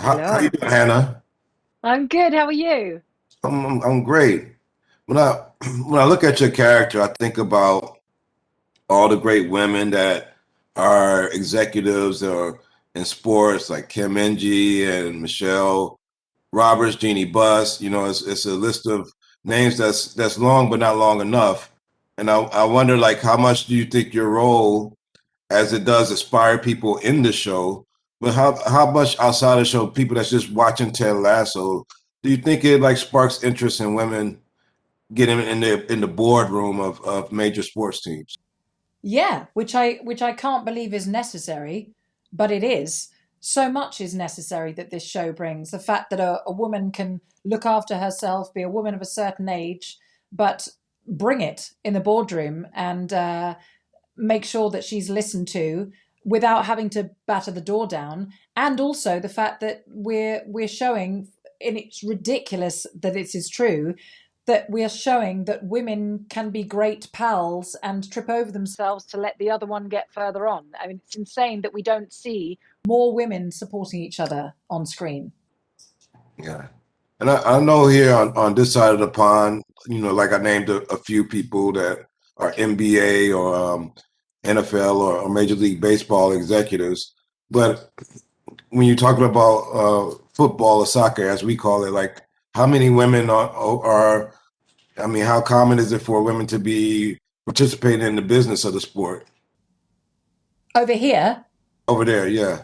How you Hello. doing, Hannah? I'm good. How are you? I'm great. When I when I look at your character, I think about all the great women that are executives or in sports, like Kim Minji and Michelle Roberts, Jeannie Buss. It's a list of names that's long but not long enough. And I wonder, like, how much do you think your role, as it does inspire people in the show, but how much outside the show, people that's just watching Ted Lasso, do you think it like sparks interest in women getting in the boardroom of major sports teams? Yeah, which I can't believe is necessary, but it is. So much is necessary that this show brings. The fact that a woman can look after herself, be a woman of a certain age, but bring it in the boardroom and make sure that she's listened to without having to batter the door down. And also the fact that we're showing, and it's ridiculous that this is true, that we are showing that women can be great pals and trip over themselves to let the other one get further on. I mean, it's insane that we don't see more women supporting each other on screen. Yeah. And I know here on this side of the pond, like I named a few people that are NBA or NFL or Major League Baseball executives. But when you're talking about football or soccer, as we call it, like how many women I mean, how common is it for women to be participating in the business of the sport Over here, over there? Yeah.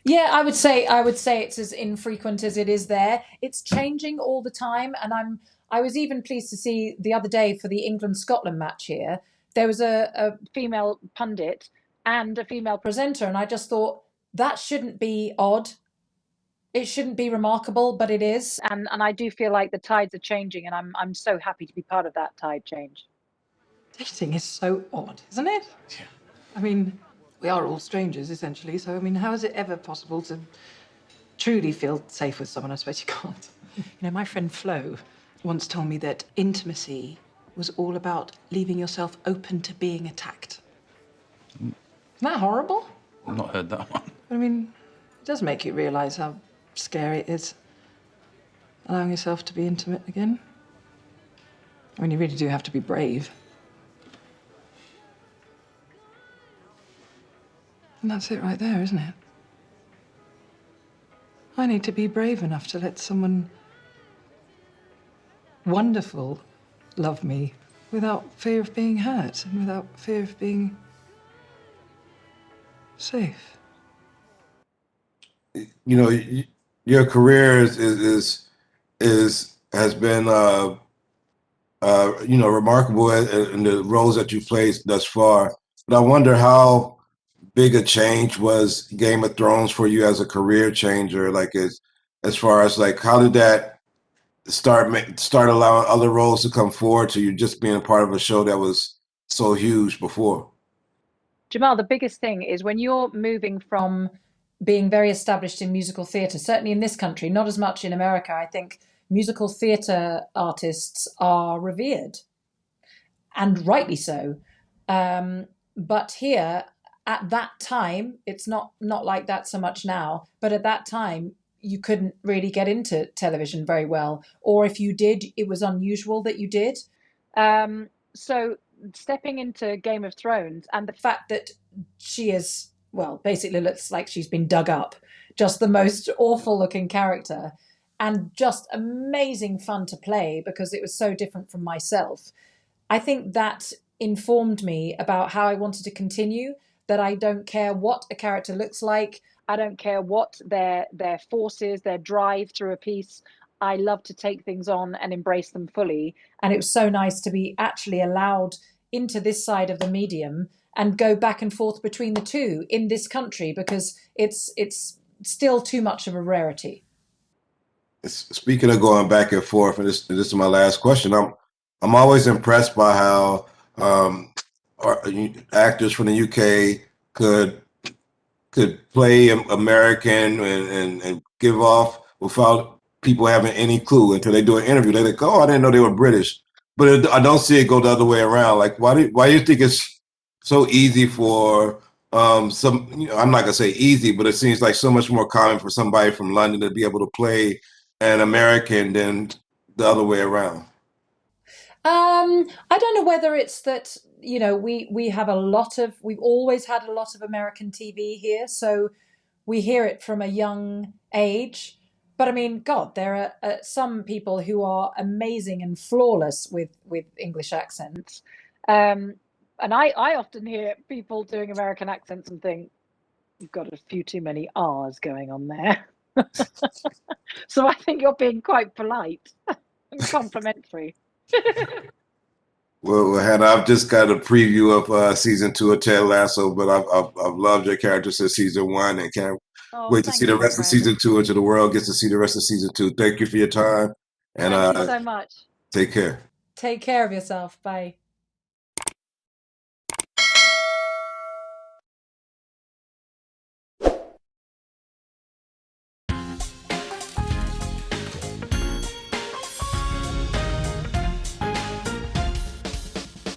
yeah, I would say it's as infrequent as it is there. It's changing all the time, and I was even pleased to see the other day for the England Scotland match here. There was a female pundit and a female presenter, and I just thought that shouldn't be odd. It shouldn't be remarkable, but it is. And I do feel like the tides are changing, and I'm so happy to be part of that tide change. Dating is so odd, isn't it? Yeah. I mean, we are all strangers, essentially, so, I mean, how is it ever possible to truly feel safe with someone? I suppose you can't. You know, my friend Flo once told me that intimacy was all about leaving yourself open to being attacked. Isn't that horrible? I've not heard that one. I mean, it does make you realise how scary it is allowing yourself to be intimate again. I mean, you really do have to be brave. And that's it right there, isn't it? I need to be brave enough to let someone wonderful love me without fear of being hurt and without fear of being safe. Your career is has been remarkable in the roles that you've played thus far. But I wonder how big a change was Game of Thrones for you as a career changer. Like as far as like how did that start allowing other roles to come forward to you just being part of a show that was so huge before? Jamal, the biggest thing is when you're moving from being very established in musical theatre, certainly in this country, not as much in America, I think musical theatre artists are revered, and rightly so. But here, at that time, it's not like that so much now, but at that time, you couldn't really get into television very well. Or if you did, it was unusual that you did. So stepping into Game of Thrones and the fact that she is, well, basically looks like she's been dug up, just the most awful looking character, and just amazing fun to play because it was so different from myself. I think that informed me about how I wanted to continue, that I don't care what a character looks like. I don't care what their force is, their drive through a piece. I love to take things on and embrace them fully. And it was so nice to be actually allowed into this side of the medium and go back and forth between the two in this country because it's still too much of a rarity. Speaking of going back and forth, and this is my last question. I'm always impressed by how actors from the UK could play American and give off without people having any clue until they do an interview. They're like, "Oh, I didn't know they were British," but I don't see it go the other way around. Like, why do you think it's so easy for some, I'm not gonna say easy, but it seems like so much more common for somebody from London to be able to play an American than the other way around. I don't know whether it's that, we have we've always had a lot of American TV here, so we hear it from a young age. But I mean, God, there are some people who are amazing and flawless with English accents. And I often hear people doing American accents and think, you've got a few too many R's going on there. So I think you're being quite polite and complimentary. Well, Hannah, I've just got a preview of season 2 of Ted Lasso, but I've loved your character since season 1, and can't Oh, wait to thank see the you, rest of Fred. season 2 until the world gets to see the rest of season 2. Thank you for your time, and Thank you so much. take care. Take care of yourself. Bye.